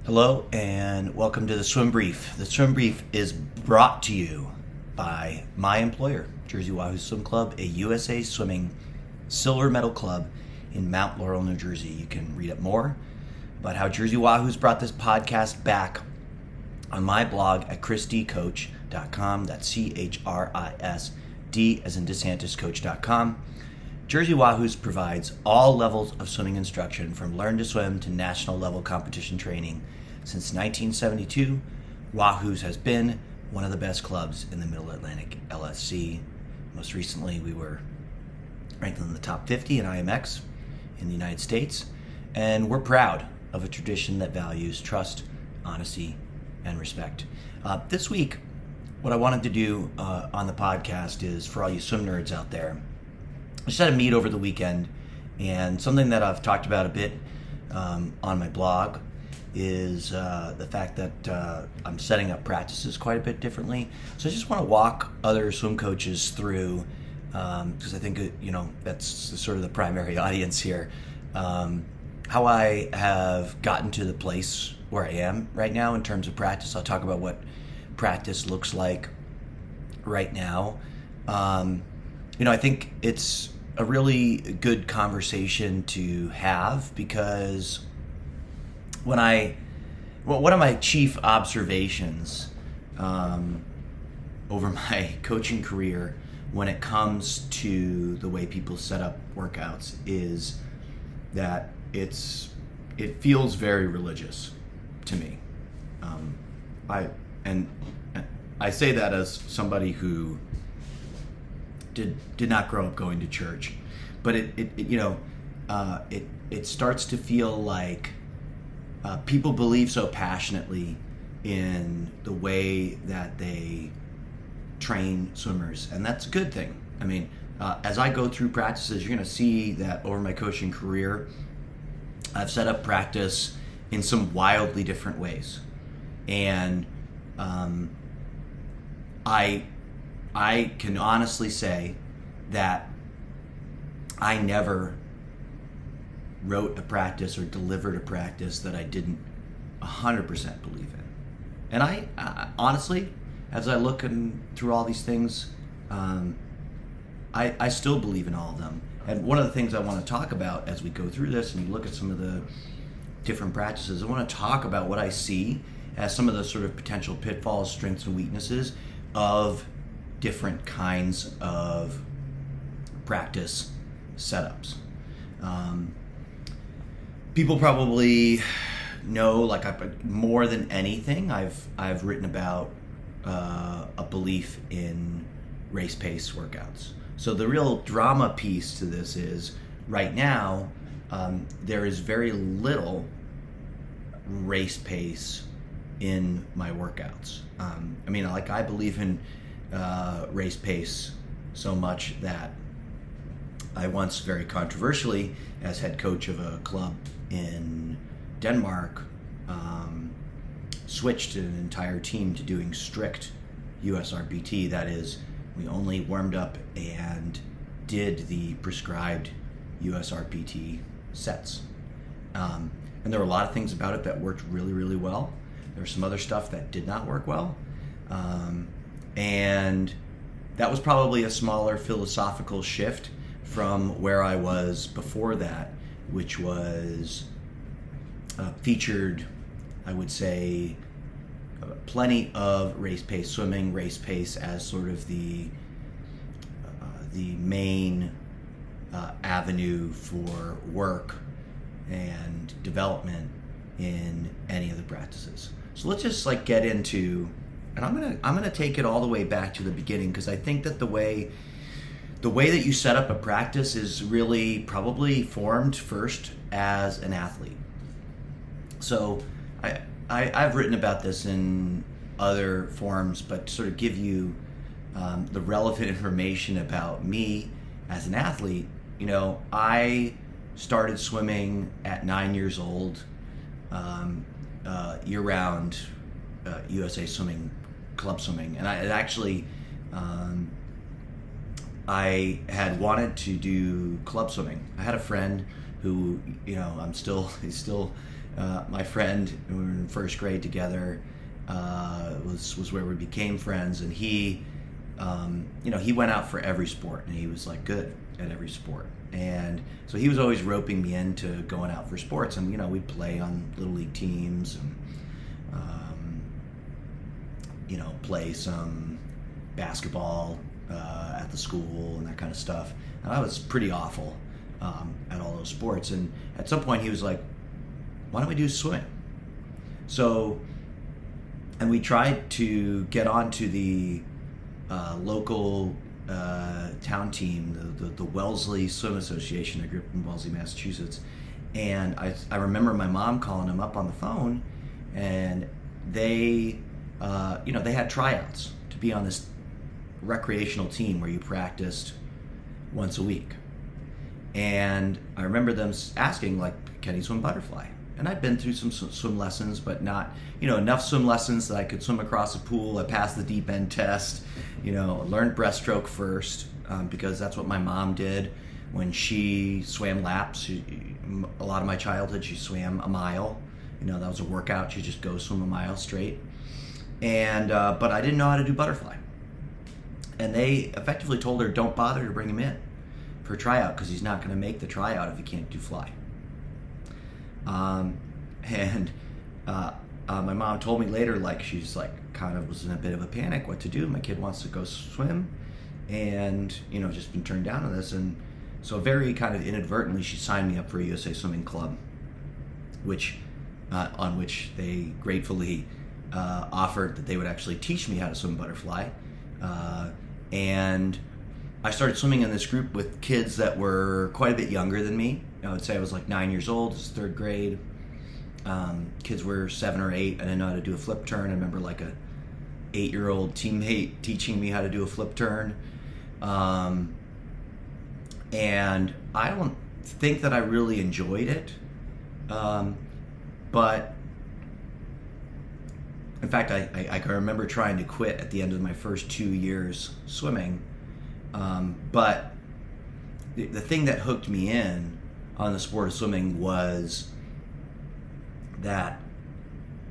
Hello and welcome to the Swim Brief. The Swim Brief is brought to you by my employer, Jersey Wahoo Swim Club, a USA Swimming silver medal club in Mount Laurel, New Jersey. You can read up more about how Jersey Wahoo's brought this podcast back on my blog at chrisdcoach.com. That's CHRISD as in DeSantis Coach.com. Jersey Wahoo's provides all levels of swimming instruction from learn to swim to national level competition training. Since 1972, Wahoo's has been one of the best clubs in the Middle Atlantic LSC. Most recently, we were ranked in the top 50 in IMX in the United States, and we're proud of a tradition that values trust, honesty, and respect. This week, what I wanted to do on the podcast is, for all you swim nerds out there, I just had a meet over the weekend, and something that I've talked about a bit on my blog is the fact that I'm setting up practices quite a bit differently. So I just want to walk other swim coaches through, because I think that's sort of the primary audience here, how I have gotten to the place where I am right now in terms of practice. I'll talk about what practice looks like right now. I think it's a really good conversation to have, because one of my chief observations over my coaching career when it comes to the way people set up workouts is that it feels very religious to me. I say that as somebody who did not grow up going to church, but it starts to feel like people believe so passionately in the way that they train swimmers, and that's a good thing. I mean, as I go through practices, you're going to see that over my coaching career, I've set up practice in some wildly different ways, and I can honestly say that I never wrote a practice or delivered a practice that I didn't 100% believe in. And I honestly, as I look through all these things, I still believe in all of them. And one of the things I want to talk about as we go through this and you look at some of the different practices, I want to talk about what I see as some of the sort of potential pitfalls, strengths, and weaknesses of different kinds of practice setups. People probably know, more than anything, I've written about a belief in race pace workouts. So the real drama piece to this is, right now, there is very little race pace in my workouts. I believe in race pace so much that I once, very controversially, as head coach of a club in Denmark, switched an entire team to doing strict USRPT. That is, we only warmed up and did the prescribed USRPT sets. And there were a lot of things about it that worked really, really well. There was some other stuff that did not work well. And that was probably a smaller philosophical shift from where I was before that, which was featured, I would say, plenty of race pace swimming, race pace as sort of the main avenue for work and development in any of the practices. So let's just get into, and I'm gonna take it all the way back to the beginning, because I think that the way that you set up a practice is really probably formed first as an athlete. So I've written about this in other forums, but to sort of give you the relevant information about me as an athlete, I started swimming at 9 years old, year-round USA Swimming Club swimming, and I had wanted to do club swimming. I had a friend who, he's still my friend, we were in first grade together, was where we became friends, and he, he went out for every sport, and he was like good at every sport. And so he was always roping me into going out for sports, and we'd play on little league teams, and play some basketball at the school and that kind of stuff. And I was pretty awful at all those sports. And at some point he was like, why don't we do swimming? So, and we tried to get onto the local town team, the Wellesley Swim Association. I grew up in Wellesley, Massachusetts. And I remember my mom calling him up on the phone, and they had tryouts to be on this recreational team where you practiced once a week. And I remember them asking, like, can he swim butterfly? And I'd been through some swim lessons, but not, enough swim lessons that I could swim across a pool. I passed the deep end test, learned breaststroke first, because that's what my mom did when she swam laps. A lot of my childhood, she swam a mile. That was a workout. She'd just go swim a mile straight. And but I didn't know how to do butterfly. And they effectively told her, don't bother to bring him in for a tryout, because he's not going to make the tryout if he can't do fly. My mom told me later, like, she's like, kind of was in a bit of a panic what to do. My kid wants to go swim, and just been turned down on this. And so very kind of inadvertently, she signed me up for a USA Swimming Club, which on which they gratefully offered that they would actually teach me how to swim butterfly. And I started swimming in this group with kids that were quite a bit younger than me. I would say I was like 9 years old. It's third grade. Kids were 7 or 8. I didn't know how to do a flip turn. I remember like a 8-year-old teammate teaching me how to do a flip turn. And I don't think that I really enjoyed it. But in fact, I can remember trying to quit at the end of my first 2 years swimming. But the thing that hooked me in on the sport of swimming was that,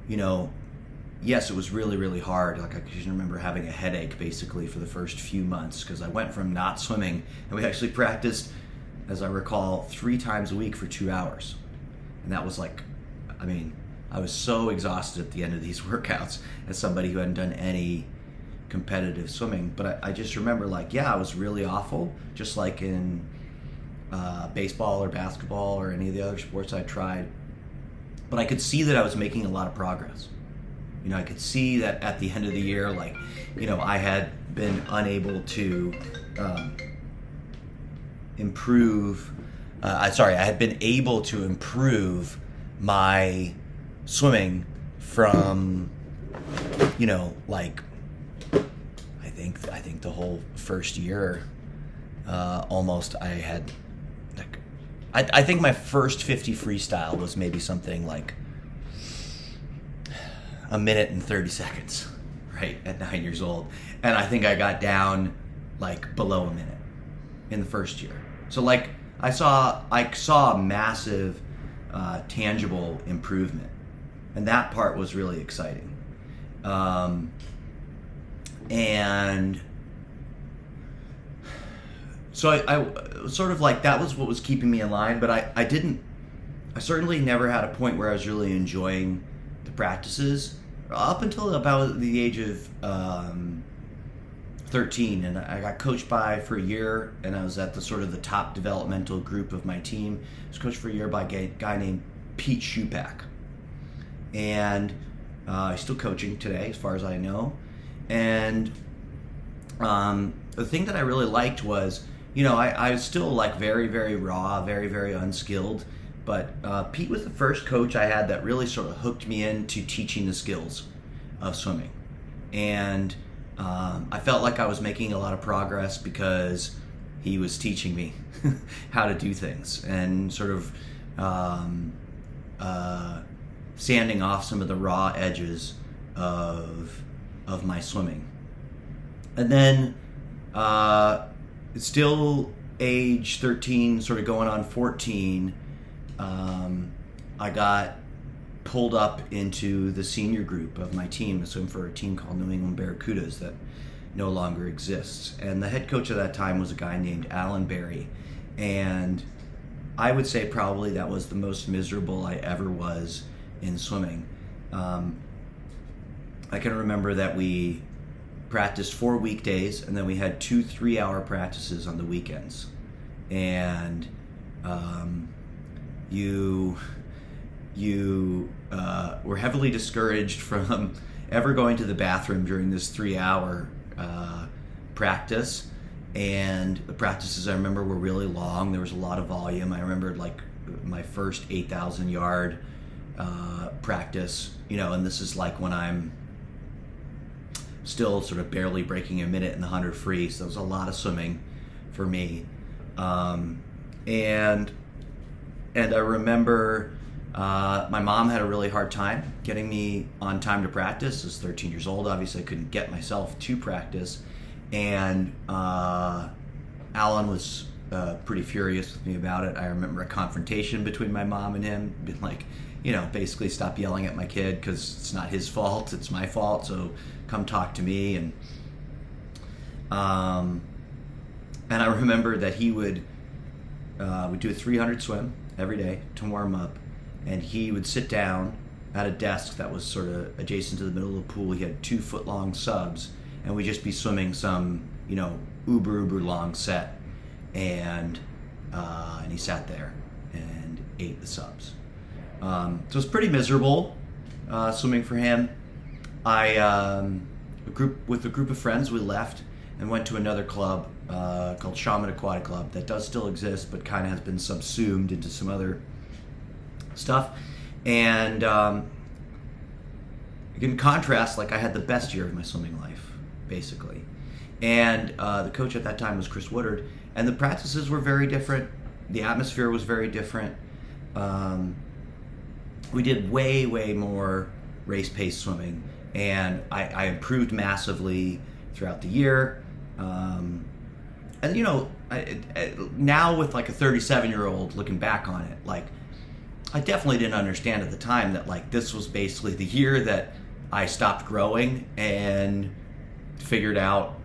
yes, it was really, really hard. Like, I can remember having a headache basically for the first few months, because I went from not swimming, and we actually practiced, as I recall, 3 times a week for 2 hours. And that was like, I was so exhausted at the end of these workouts as somebody who hadn't done any competitive swimming. But I just remember, like, I was really awful, just like in baseball or basketball or any of the other sports I tried. But I could see that I was making a lot of progress. I could see that at the end of the year, like, I had been unable to I had been able to improve my swimming from, like, I think the whole first year, almost, I had, like, I think my first 50 freestyle was maybe something like 1 minute and 30 seconds, right, at 9 years old. And I think I got down, like, below a minute in the first year. So, like, I saw a massive, tangible improvement. And that part was really exciting. And so I sort of, like, that was what was keeping me in line, but I certainly never had a point where I was really enjoying the practices up until about the age of 13. And I got coached for a year, and I was at the top developmental group of my team. I was coached for a year by a guy named Pete Shupak. And he's still coaching today, as far as I know. And the thing that I really liked was, I was still, like, very, very raw, very, very unskilled. But Pete was the first coach I had that really sort of hooked me into teaching the skills of swimming. And I felt like I was making a lot of progress because he was teaching me how to do things and sort of sanding off some of the raw edges of my swimming. And then still age 13, sort of going on 14, I got pulled up into the senior group of my team to swim for a team called New England Barracudas that no longer exists. And the head coach at that time was a guy named Alan Berry. And I would say probably that was the most miserable I ever was in swimming. I can remember that we practiced 4 weekdays, and then we had 2 3-hour practices on the weekends. And you were heavily discouraged from ever going to the bathroom during this 3-hour practice. And the practices, I remember, were really long. There was a lot of volume. I remember like my first 8,000 yard practice, and this is like when I'm still sort of barely breaking a minute in the 100 free. So it was a lot of swimming for me. And I remember my mom had a really hard time getting me on time to practice. I was 13 years old. Obviously, I couldn't get myself to practice. And Alan was pretty furious with me about it. I remember a confrontation between my mom and him, being like, basically stop yelling at my kid because it's not his fault, it's my fault, so come talk to me. And I remember that he would do a 300 swim every day to warm up, and he would sit down at a desk that was sort of adjacent to the middle of the pool. He had 2-foot-long subs, and we'd just be swimming some, uber long set, and he sat there and ate the subs. So it was pretty miserable swimming for him. With a group of friends, we left and went to another club called Shaman Aquatic Club that does still exist, but kind of has been subsumed into some other stuff. And in contrast, like, I had the best year of my swimming life, basically. And the coach at that time was Chris Woodard, and the practices were very different. The atmosphere was very different. We did way more race-paced swimming, and I improved massively throughout the year. And now with like a 37-year-old looking back on it, like, I definitely didn't understand at the time that like this was basically the year that I stopped growing and figured out,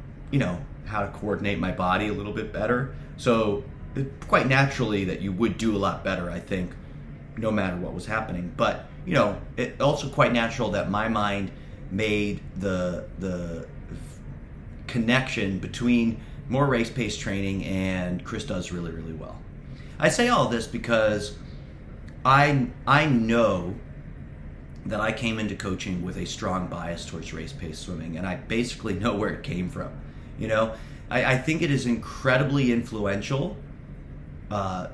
how to coordinate my body a little bit better. So quite naturally that you would do a lot better, I think, no matter what was happening. But, it also quite natural that my mind made the connection between more race-paced training and Chris does really, really well. I say all this because I know that I came into coaching with a strong bias towards race-paced swimming, and I basically know where it came from. I think it is incredibly influential,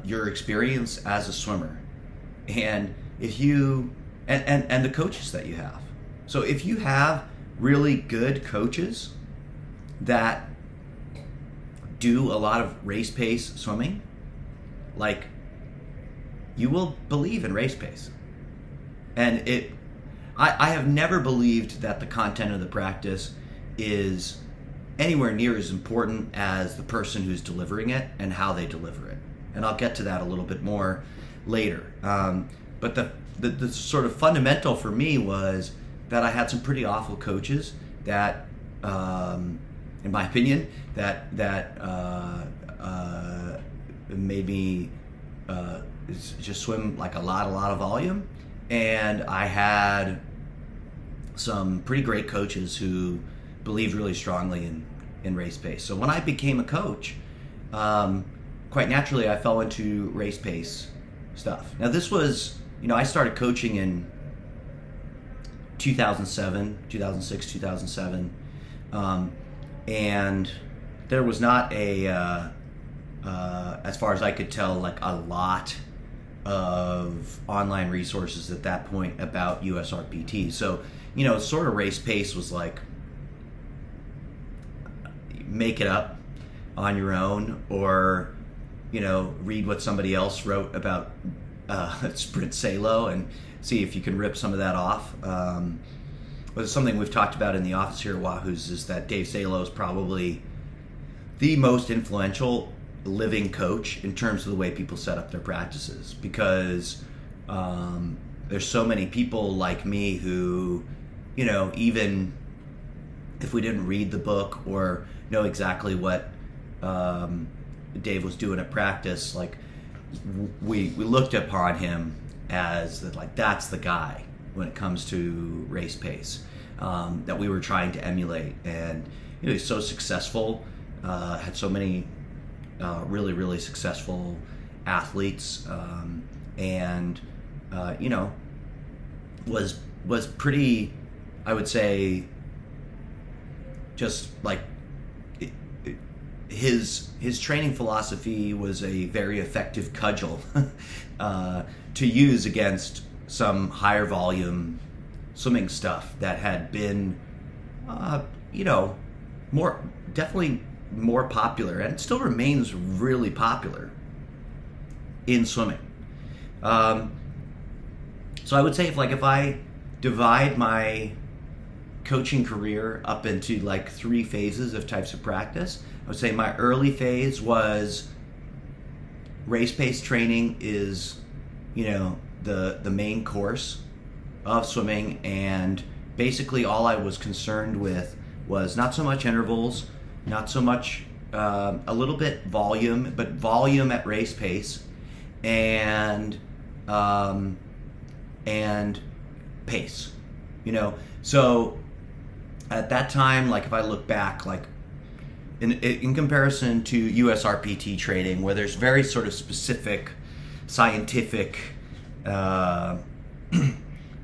your experience as a swimmer, and if you and the coaches that you have. So if you have really good coaches that do a lot of race pace swimming, like, you will believe in race pace. And I have never believed that the content of the practice is anywhere near as important as the person who's delivering it and how they deliver it. And I'll get to that a little bit more later. But the sort of fundamental for me was that I had some pretty awful coaches that, in my opinion, that made me just swim like a lot of volume. And I had some pretty great coaches who believed really strongly in race pace. So when I became a coach, quite naturally I fell into race pace stuff. Now this was, I started coaching in 2006, 2007. And there was not as far as I could tell, like a lot of online resources at that point about USRPT. So, sort of race pace was like, make it up on your own, or, read what somebody else wrote about sprint salo and see if you can rip some of that off. But something we've talked about in the office here at Wahoo's is that Dave Salo is probably the most influential living coach in terms of the way people set up their practices, because there's so many people like me who, even if we didn't read the book or know exactly what Dave was doing at practice, like we looked upon him as that's the guy when it comes to race pace that we were trying to emulate. And he's so successful, had so many really, really successful athletes, and was pretty, I would say, just like his training philosophy was a very effective cudgel to use against some higher volume swimming stuff that had been definitely more popular, and still remains really popular in swimming. So I would say if I divide my coaching career up into like 3 phases of types of practice, I would say my early phase was race pace training is, the main course of swimming, and basically all I was concerned with was not so much intervals, not so much a little bit volume, but volume at race pace, and pace. So at that time, like if I look back, like in comparison to USRPT training, where there's very sort of specific scientific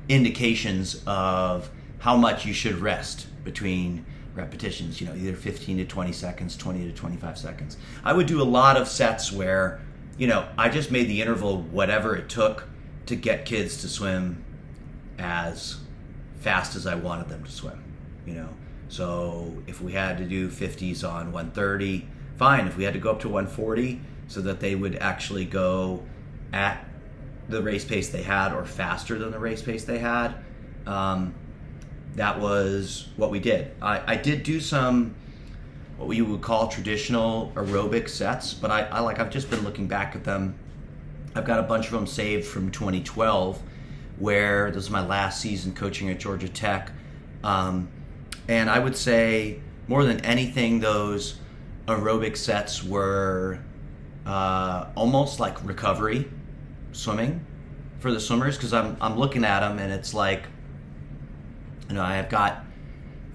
indications of how much you should rest between repetitions, either 15 to 20 seconds, 20 to 25 seconds. I would do a lot of sets where, I just made the interval whatever it took to get kids to swim as fast as I wanted them to swim, So if we had to do 50s on 130, fine. If we had to go up to 140 so that they would actually go at the race pace they had or faster than the race pace they had, that was what we did. I did do some what we would call traditional aerobic sets, but I've just been looking back at them. I've got a bunch of them saved from 2012, where this is my last season coaching at Georgia Tech. And I would say more than anything, those aerobic sets were almost like recovery swimming for the swimmers, because I'm looking at them and it's like, I've got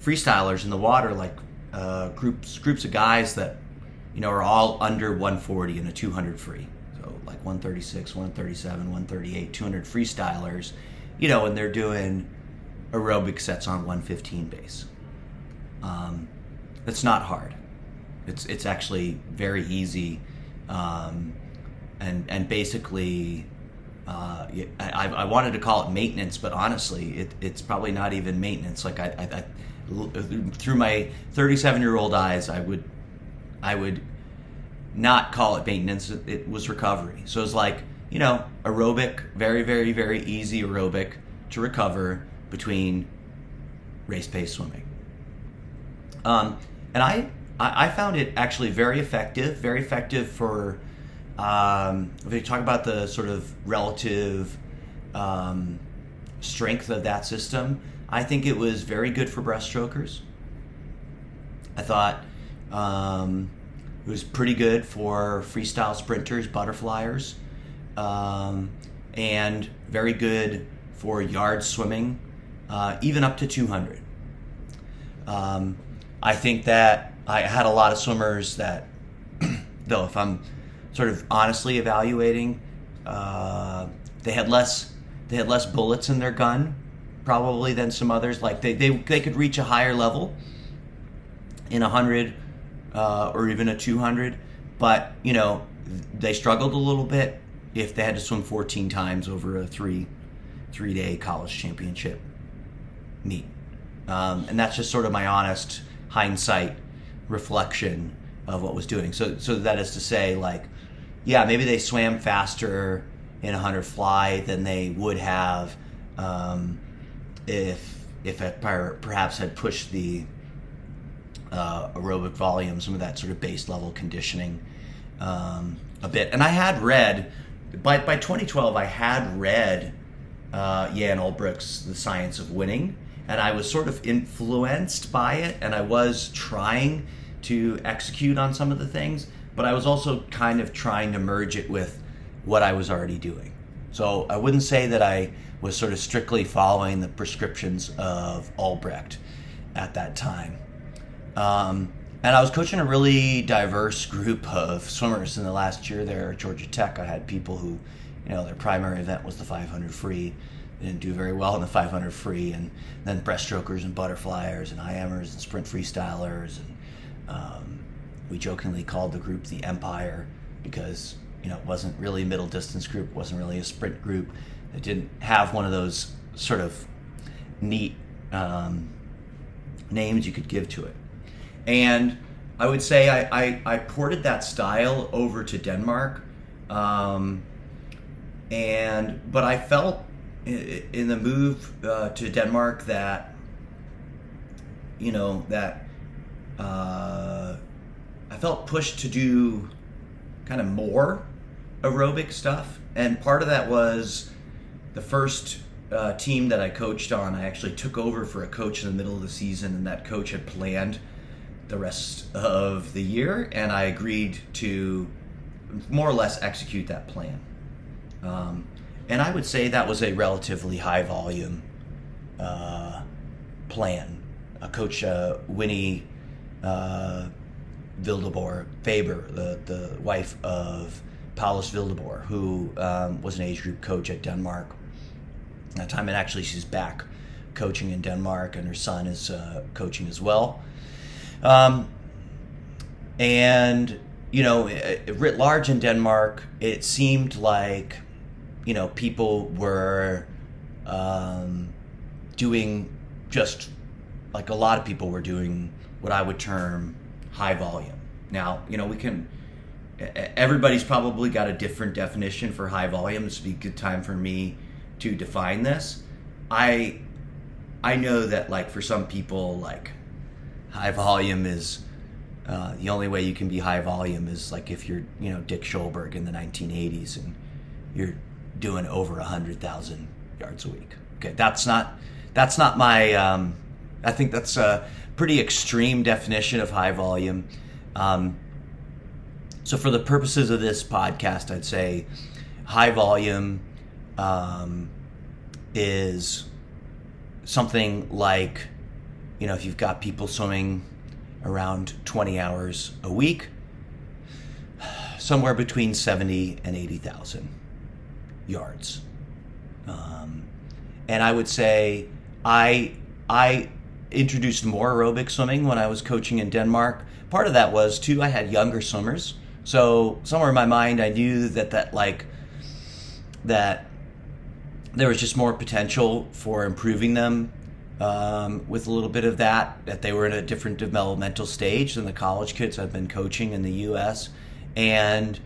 freestylers in the water, like groups of guys that are all under 140 in a 200 free, so like 136, 137, 138, 200 freestylers, and they're doing aerobic sets on 115 base. It's not hard. It's actually very easy, and basically, I wanted to call it maintenance, but honestly, it's probably not even maintenance. Like I through my 37-year-old eyes, I would not call it maintenance. It was recovery. So it's like, aerobic, very, very, very easy aerobic to recover between race pace swimming. And I found it actually very effective for, if you talk about the sort of relative strength of that system, I think it was very good for breaststrokers. I thought it was pretty good for freestyle sprinters, butterflyers, and very good for yard swimming, even up to 200. I think that I had a lot of swimmers that, though, if I'm sort of honestly evaluating, they had less bullets in their gun probably than some others. Like they could reach a higher level in 100 or even a 200, but they struggled a little bit if they had to swim 14 times over a three-day college championship meet. And that's just sort of my honest hindsight reflection of what was doing. So that is to say, like, yeah, maybe they swam faster in 100 fly than they would have if it perhaps had pushed the aerobic volume, some of that sort of base level conditioning a bit. And I had read, by 2012, I had read Jan Olbrecht's The Science of Winning, and I was sort of influenced by it, and I was trying to execute on some of the things, but I was also kind of trying to merge it with what I was already doing. So I wouldn't say that I was sort of strictly following the prescriptions of Olbrecht at that time. And I was coaching a really diverse group of swimmers in the last year there at Georgia Tech. I had people who, their primary event was the 500 free. They didn't do very well in the 500 free, and then breaststrokers and butterflyers and IMers and sprint freestylers. And we jokingly called the group the Empire because, it wasn't really a middle distance group, it wasn't really a sprint group. It didn't have one of those sort of neat names you could give to it. And I would say I ported that style over to Denmark, but I felt in the move to Denmark that I felt pushed to do kind of more aerobic stuff, and part of that was the first team that I coached on. I actually took over for a coach in the middle of the season, and that coach had planned the rest of the year, and I agreed to more or less execute that plan. And I would say that was a relatively high volume plan. Coach Winnie Wildeboer Faber, the wife of Paulus Wildeboer, who was an age group coach at Denmark at that time, and actually she's back coaching in Denmark, and her son is coaching as well. And writ large in Denmark, it seemed like people were doing just like a lot of people were doing what I would term high volume. Now, everybody's probably got a different definition for high volume. This would be a good time for me to define this. I know that, like, for some people, like, high volume is the only way you can be high volume is like if you're Dick Schulberg in the 1980s and you're doing over 100,000 yards a week. Okay, that's not my I think that's a pretty extreme definition of high volume. So for the purposes of this podcast, I'd say high volume is something like, if you've got people swimming around 20 hours a week, somewhere between 70 and 80,000 yards. And I would say I introduced more aerobic swimming when I was coaching in Denmark. Part of that was, too, I had younger swimmers. So somewhere in my mind, I knew that there was just more potential for improving them with a little bit of that they were in a different developmental stage than the college kids I've been coaching in the U.S. And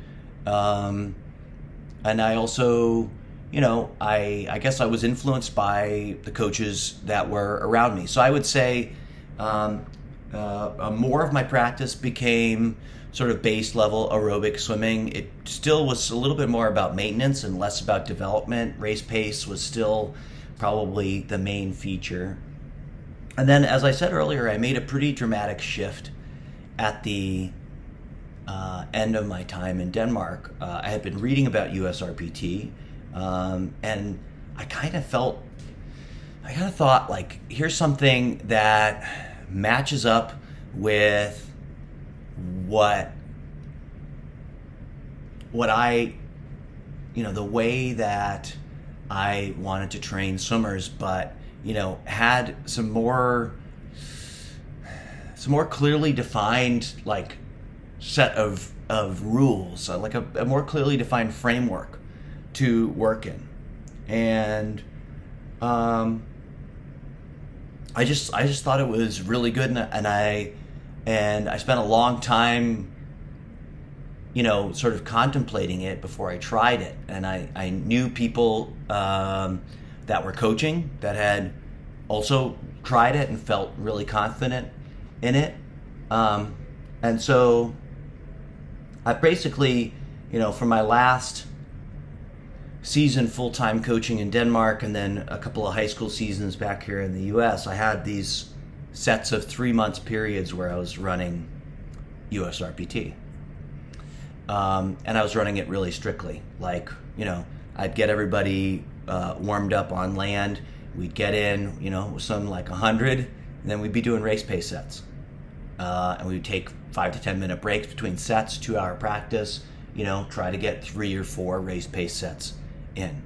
I also, I guess I was influenced by the coaches that were around me. So I would say more of my practice became sort of base level aerobic swimming. It still was a little bit more about maintenance and less about development. Race pace was still probably the main feature. And then, as I said earlier, I made a pretty dramatic shift at the end of my time in Denmark. I had been reading about USRPT, and I kind of thought, like, here's something that matches up with what I, the way that I wanted to train swimmers, but, had some more clearly defined, like, set of rules, like a more clearly defined framework to work in. And I just thought it was really good, and I spent a long time sort of contemplating it before I tried it. And I knew people that were coaching that had also tried it and felt really confident in it. And so I basically, for my last season full-time coaching in Denmark and then a couple of high school seasons back here in the US, I had these sets of 3-month periods where I was running USRPT. And I was running it really strictly. Like, I'd get everybody warmed up on land. We'd get in, some like 100, and then we'd be doing race pace sets. And we would take 5 to 10 minute breaks between sets, 2-hour practice, try to get 3 or 4 race pace sets in.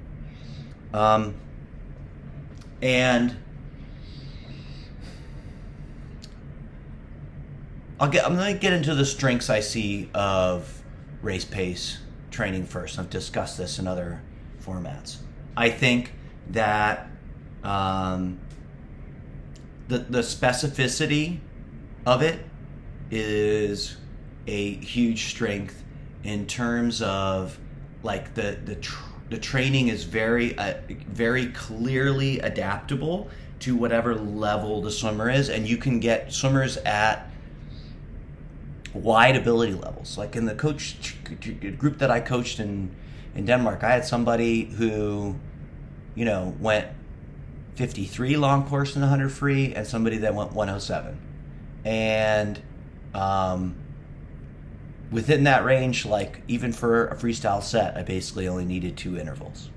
And I'm going to get into the strengths I see of race pace training first. I've discussed this in other formats. I think that the specificity of it is a huge strength in terms of like the training is very clearly adaptable to whatever level the swimmer is, and you can get swimmers at wide ability levels. Like in the group that I coached in Denmark, I had somebody who, went 53 long course and 100 free, and somebody that went 107. And within that range, like even for a freestyle set, I basically only needed 2 intervals,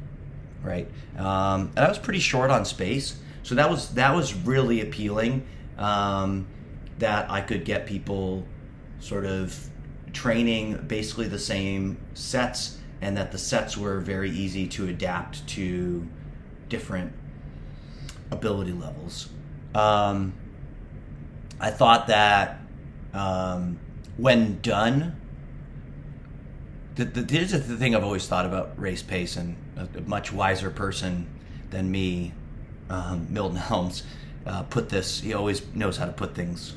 right? And I was pretty short on space, so that was really appealing. That I could get people sort of training basically the same sets, and that the sets were very easy to adapt to different ability levels. I thought that when done, here's the thing I've always thought about race pace, and a much wiser person than me, Milton Helms, put this. He always knows how to put things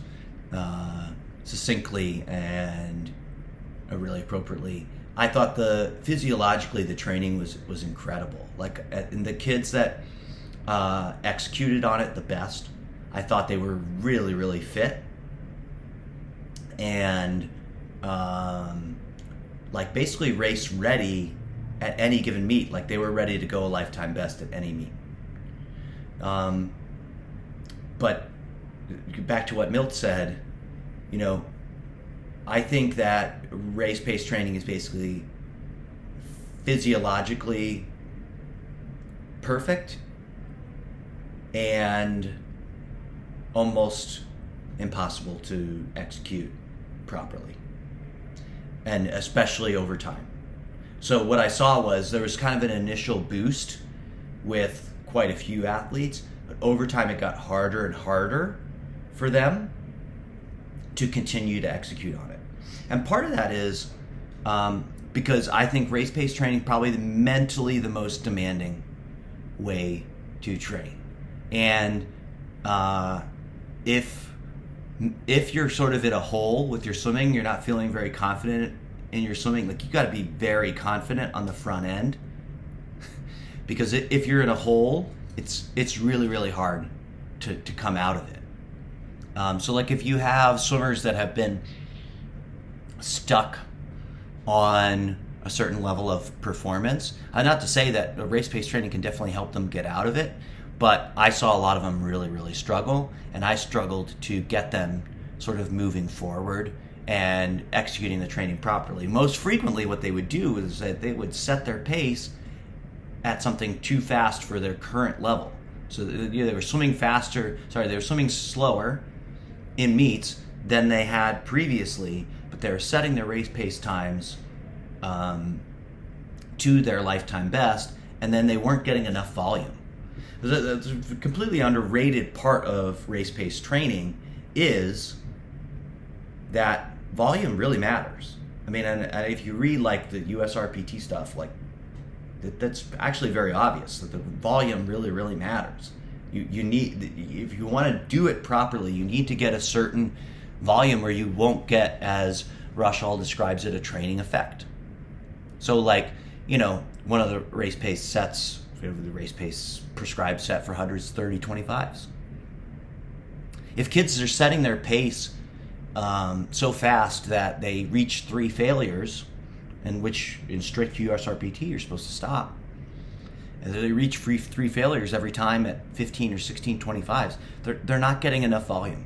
succinctly and really appropriately. I thought physiologically the training was incredible. Like in the kids that executed on it the best, I thought they were really, really fit and like basically race ready at any given meet. Like they were ready to go a lifetime best at any meet. But back to what Milt said, I think that race pace training is basically physiologically perfect and almost impossible to execute properly, and especially over time. So what I saw was there was kind of an initial boost with quite a few athletes, but over time it got harder and harder for them to continue to execute on it. And part of that is because I think race pace training is probably mentally the most demanding way to train. And if you're sort of in a hole with your swimming, you're not feeling very confident in your swimming, like you got to be very confident on the front end, because if you're in a hole, it's really, really hard to come out of it. So like if you have swimmers that have been stuck on a certain level of performance, not to say that race pace training can definitely help them get out of it, but I saw a lot of them really, really struggle, and I struggled to get them sort of moving forward and executing the training properly. Most frequently what they would do is that they would set their pace at something too fast for their current level. So they were swimming they were swimming slower in meets than they had previously, but they were setting their race pace times to their lifetime best, and then they weren't getting enough volume. That's a completely underrated part of race pace training, is that volume really matters. I mean, and if you read like the USRPT stuff, like that's actually very obvious that the volume really, really matters. You need, if you want to do it properly, you need to get a certain volume where you won't get, as Rashal describes it, a training effect. So like, one of the race pace sets, the race pace prescribed set for 100s, 30-25s. If kids are setting their pace so fast that they reach 3 failures, and which in strict USRPT you're supposed to stop, and they reach three failures every time at 15 or 16 25s, they're not getting enough volume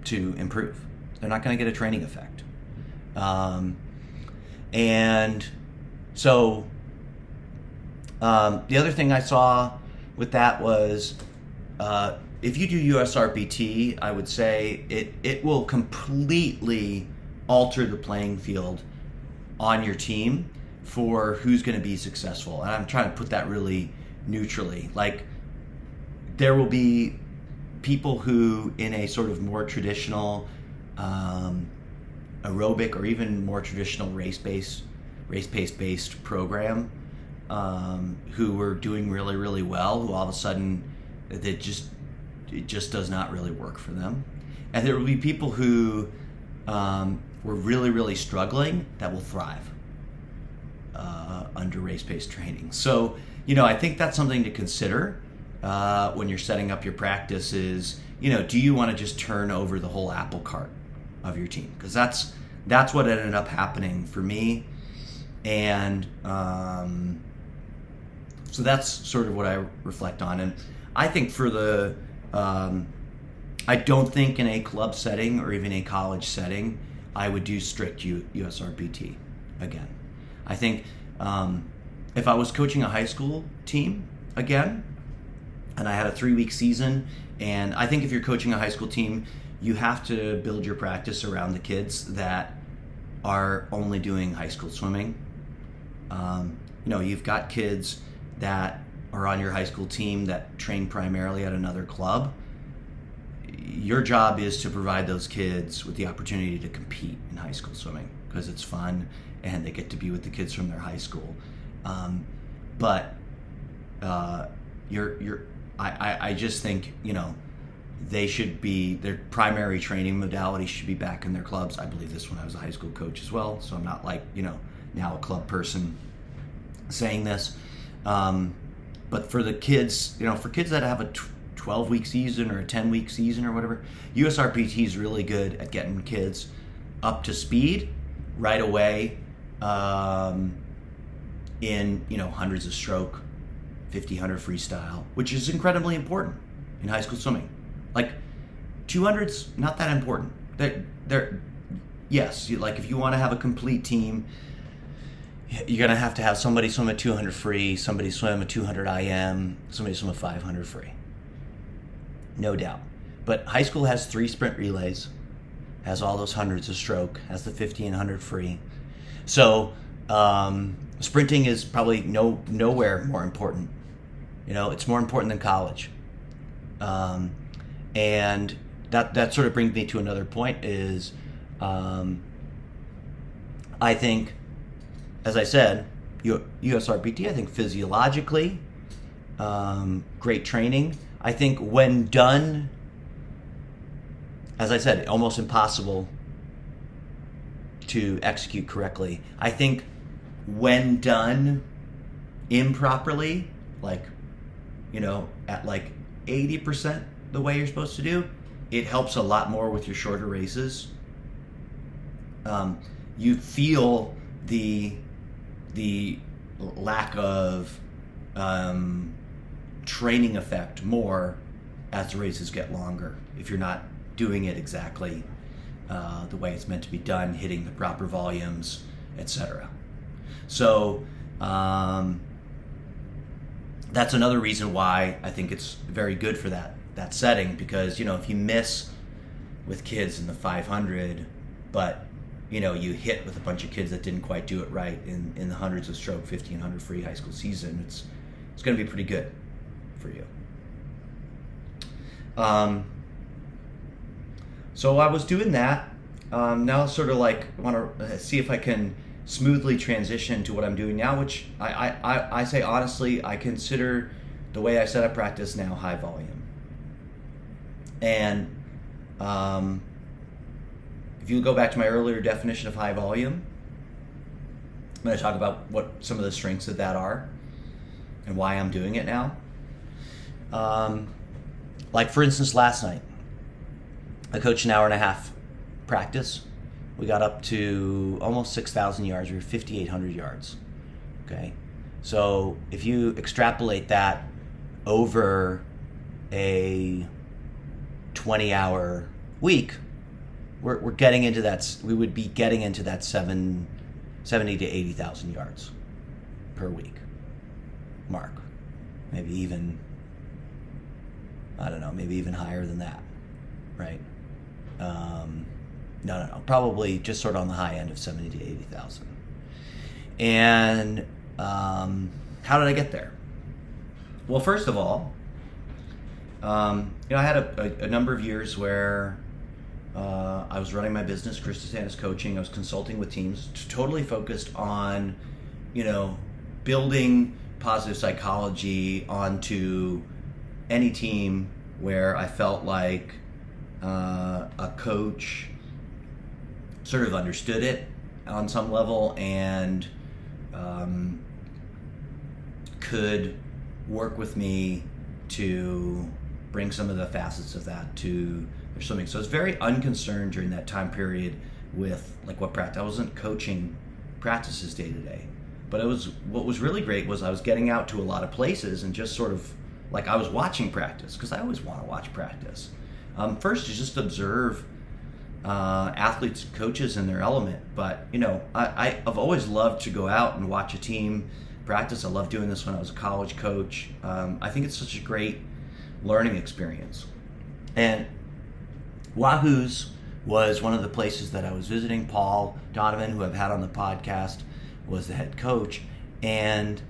to improve. They're not going to get a training effect. And so the other thing I saw with that was if you do USRPT, I would say it will completely alter the playing field on your team for who's going to be successful. And I'm trying to put that really neutrally. Like, there will be people who, in a sort of more traditional aerobic or even more traditional race-pace-based program, who were doing really, really well, who all of a sudden it just does not really work for them. And there will be people who were really, really struggling that will thrive under race-paced training. So, I think that's something to consider when you're setting up your practice is, do you want to just turn over the whole apple cart of your team? Because that's what ended up happening for me. And so that's sort of what I reflect on. And I think for the, I don't think in a club setting or even a college setting, I would do strict USRPT again. I think if I was coaching a high school team again, and I had a 3-week season, and I think if you're coaching a high school team, you have to build your practice around the kids that are only doing high school swimming. You've got kids that are on your high school team that train primarily at another club. Your job is to provide those kids with the opportunity to compete in high school swimming because it's fun and they get to be with the kids from their high school. I just think, they should be, their primary training modality should be back in their clubs. I believe this when I was a high school coach as well, so I'm not like, now a club person saying this. But for the kids, for kids that have a 12-week season or a 10-week season or whatever, USRPT is really good at getting kids up to speed right away in, hundreds of stroke, 50, 100 freestyle, which is incredibly important in high school swimming. Like, 200's not that important. Yes, like if you want to have a complete team, you're going to have somebody swim a 200 free, somebody swim a 200 IM, somebody swim a 500 free. No doubt. But high school has 3 sprint relays, has all those hundreds of stroke, has the 50 and 100 free. So sprinting is probably nowhere more important. It's more important than college. And that sort of brings me to another point is I think, as I said, USRPT, I think physiologically, great training. I think when done, as I said, almost impossible to execute correctly. I think when done improperly, at 80% the way you're supposed to do, it helps a lot more with your shorter races. You feel the lack of training effect more as the races get longer if you're not doing it exactly the way it's meant to be done, hitting the proper volumes, etc. So that's another reason why I think it's very good for that setting, because if you miss with kids in the 500, but you hit with a bunch of kids that didn't quite do it right in the hundreds of stroke 50 and 100 free high school season, it's going to be pretty good for you. So I was doing that. Now sort of want to see if I can smoothly transition to what I'm doing now, which I say honestly, I consider the way I set up practice now high volume. And if you go back to my earlier definition of high volume, I'm going to talk about what some of the strengths of that are and why I'm doing it now. Like for instance, last night, I coached an hour and a half practice. We got up to almost 6,000 yards. We were 5,800 yards. Okay, So if you extrapolate that over a 20-hour week, we're getting into that. We would be getting into that 70 to 80,000 yards per week mark. Maybe even, I don't know, maybe even higher than that, right? No. Probably just sort of on the high end of 70 to 80,000. And how did I get there? Well, first of all, I had a number of years where I was running my business, Chris DeSantis Coaching. I was consulting with teams, totally focused on, building positive psychology onto any team where I felt like a coach sort of understood it on some level and could work with me to bring some of the facets of that to their swimming. So I was very unconcerned during that time period with like what practice. I wasn't coaching practices day to day, but what was really great was I was getting out to a lot of places and just sort of like I was watching practice, because I always want to watch practice. First is just observe athletes, coaches in their element. But I've always loved to go out and watch a team practice. I loved doing this when I was a college coach. I think it's such a great learning experience. And Wahoo's was one of the places that I was visiting. Paul Donovan, who I've had on the podcast, was the head coach, and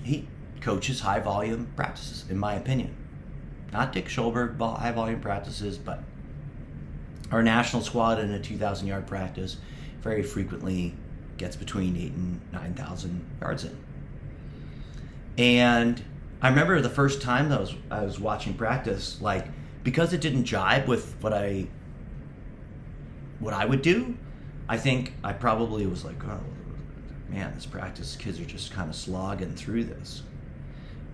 he coaches high volume practices, in my opinion. Not Dick Schulberg high volume practices, but our national squad in a 2,000 yard practice very frequently gets between 8,000 and 9,000 yards in. And I remember the first time that I was watching practice, like, because it didn't jibe with what I would do, I think I probably was like, oh man, this practice, kids are just kind of slogging through this.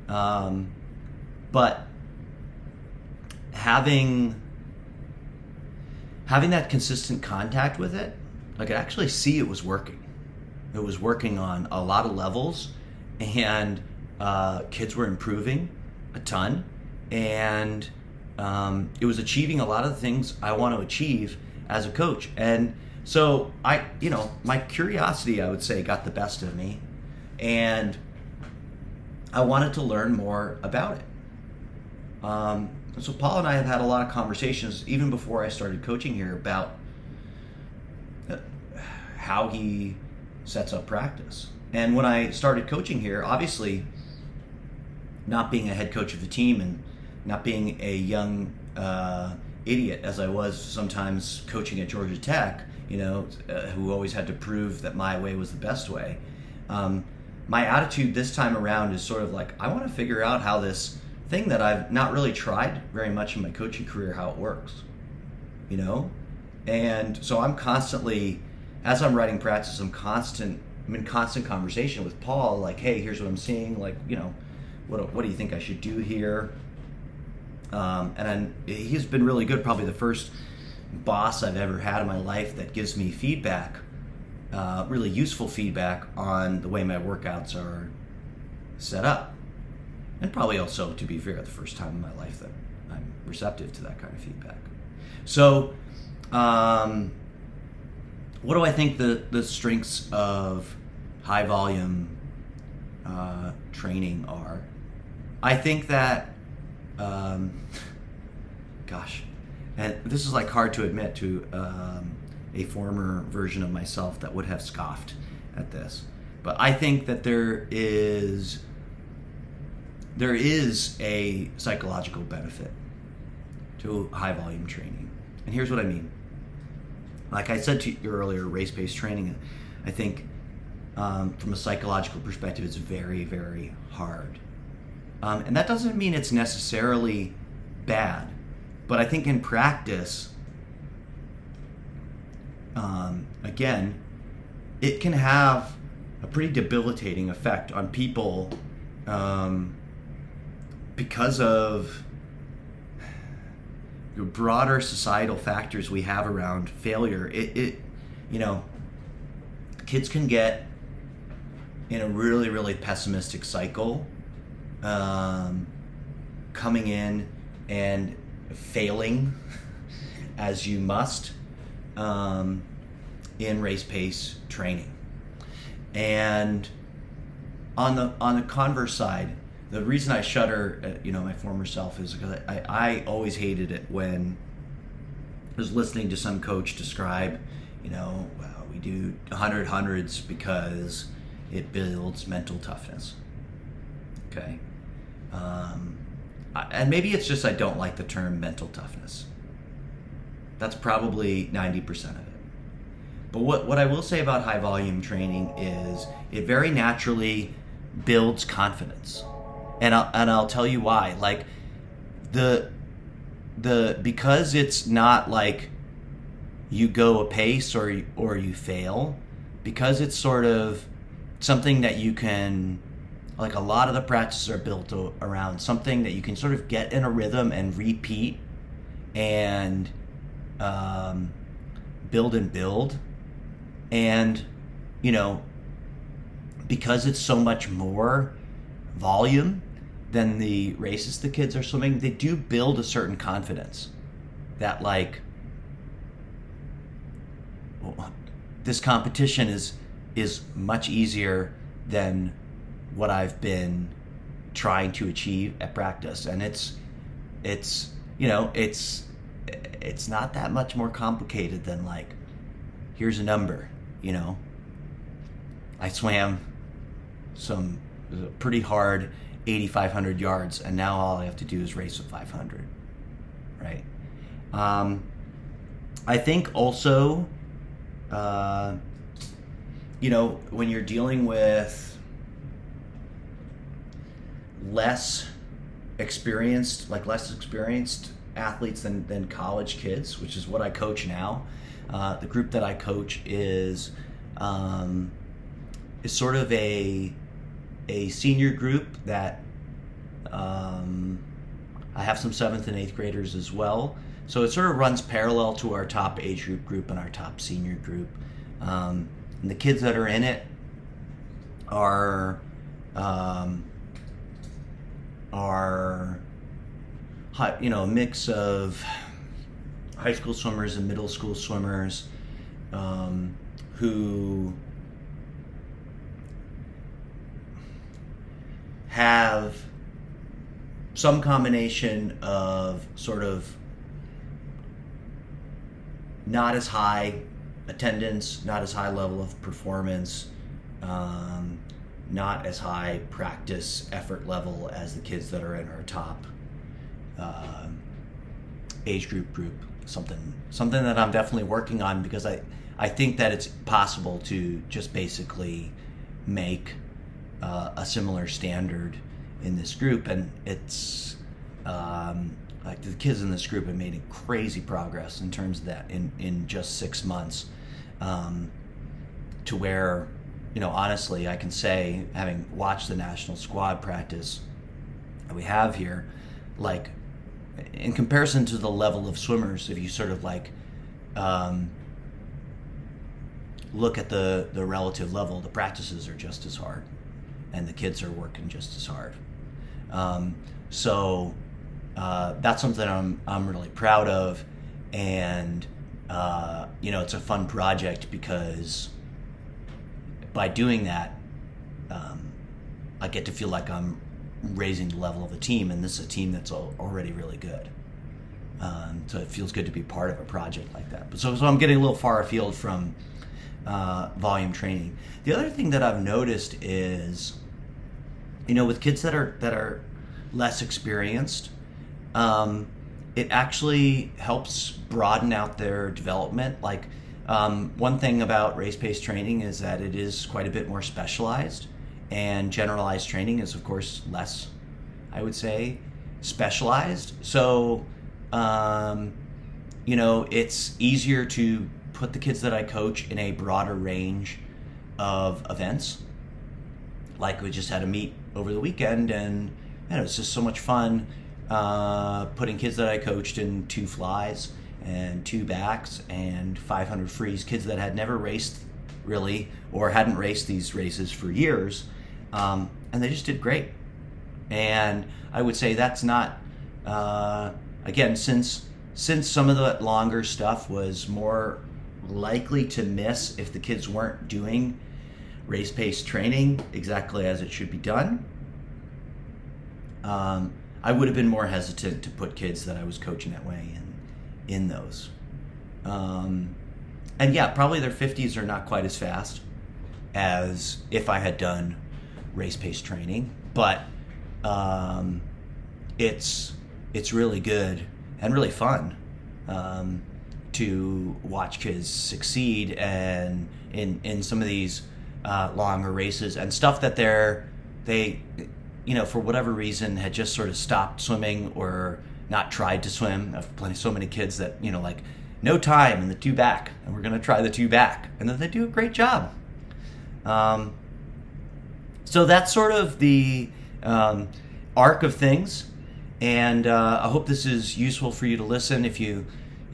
But having that consistent contact with it, I could actually see it was working. It was working on a lot of levels, and kids were improving a ton, and it was achieving a lot of the things I want to achieve as a coach. And so my curiosity, I would say, got the best of me, and I wanted to learn more about it. So Paul and I have had a lot of conversations, even before I started coaching here, about how he sets up practice. And when I started coaching here, obviously, not being a head coach of the team and not being a young idiot as I was sometimes coaching at Georgia Tech, who always had to prove that my way was the best way. My attitude this time around is sort of like, I want to figure out how this thing that I've not really tried very much in my coaching career, how it works, And so I'm constantly, as I'm writing practice, I'm in constant conversation with Paul, like, hey, here's what I'm seeing, like, what do you think I should do here? And he's been really good, probably the first boss I've ever had in my life that gives me feedback, really useful feedback on the way my workouts are set up. And probably also, to be fair, the first time in my life that I'm receptive to that kind of feedback. So, what do I think the strengths of high volume training are? I think that, and this is like hard to admit to a former version of myself that would have scoffed at this, but I think that there is a psychological benefit to high volume training. And here's what I mean. Like I said to you earlier, race-based training, I think from a psychological perspective, it's very, very hard. And that doesn't mean it's necessarily bad, but I think in practice, again, it can have a pretty debilitating effect on people because of the broader societal factors we have around failure. Kids can get in a really, really pessimistic cycle, coming in and failing as you must in race pace training. And on the converse side, the reason I shudder at, my former self is because I always hated it when I was listening to some coach describe, well, we do 100 hundreds because it builds mental toughness. Okay. And maybe it's just I don't like the term mental toughness. That's probably 90% of it. But what I will say about high volume training is it very naturally builds confidence. And I'll tell you why. Like because it's not like you go apace or you fail, because it's sort of something that you can, like a lot of the practices are built around something that you can sort of get in a rhythm and repeat and build and build. And, because it's so much more volume than the races the kids are swimming, they do build a certain confidence that, like, this competition is much easier than what I've been trying to achieve at practice. And it's not that much more complicated than, like, here's a number. I swam some pretty hard 8,500 yards, and now all I have to do is race with 500, right? I think also, when you're dealing with less experienced athletes than college kids, which is what I coach now. The group that I coach is sort of a senior group that I have some 7th and 8th graders as well. So it sort of runs parallel to our top age group and our top senior group. And the kids that are in it are a mix of high school swimmers and middle school swimmers who have some combination of sort of not as high attendance, not as high level of performance, not as high practice effort level as the kids that are in our top age group. Something that I'm definitely working on, because I think that it's possible to just basically make a similar standard in this group. And it's like the kids in this group have made crazy progress in terms of that in just 6 months, to where, honestly, I can say, having watched the national squad practice that we have here, like, in comparison to the level of swimmers, if you sort of like look at the relative level, the practices are just as hard and the kids are working just as hard. So that's something I'm really proud of. And it's a fun project because by doing that, I get to feel like I'm raising the level of a team, and this is a team that's already really good. So it feels good to be part of a project like that. So I'm getting a little far afield from volume training. The other thing that I've noticed is, with kids that are less experienced, it actually helps broaden out their development. Like, one thing about race-paced training is that it is quite a bit more specialized, and generalized training is, of course, less, I would say, specialized. So, it's easier to put the kids that I coach in a broader range of events. Like, we just had a meet over the weekend, and it's just so much fun putting kids that I coached in 2 flies and 2 backs and 500 frees, kids that had never raced really, or hadn't raced these races for years, and they just did great. And I would say that's not, again, since some of the longer stuff was more likely to miss if the kids weren't doing race pace training exactly as it should be done, I would have been more hesitant to put kids that I was coaching that way in those. And yeah, probably their 50s are not quite as fast as if I had done race pace training, but it's really good and really fun to watch kids succeed and in some of these longer races and stuff that they for whatever reason had just sort of stopped swimming or not tried to swim. I've so many kids that like no time in the two back, and we're going to try the two back, and then they do a great job. So that's sort of the arc of things, and I hope this is useful for you to listen. If you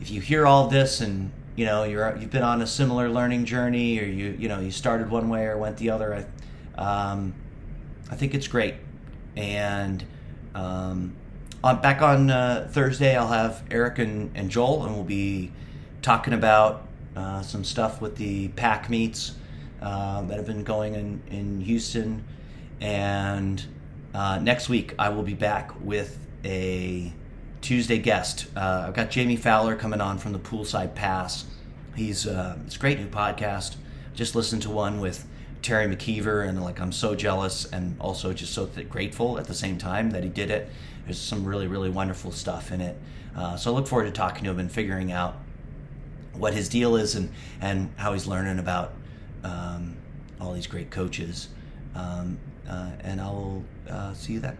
hear all of this and you've been on a similar learning journey, or you started one way or went the other, I think it's great. And back on Thursday, I'll have Eric and Joel, and we'll be talking about some stuff with the pack meets that have been going in Houston. And next week, I will be back with a Tuesday guest. I've got Jamie Fowler coming on from the Poolside Pass. It's a great new podcast. Just listened to one with Terry McKeever, and I'm so jealous and also just so grateful at the same time that he did it. There's some really, really wonderful stuff in it. So I look forward to talking to him and figuring out what his deal is and how he's learning about all these great coaches. And I'll see you then.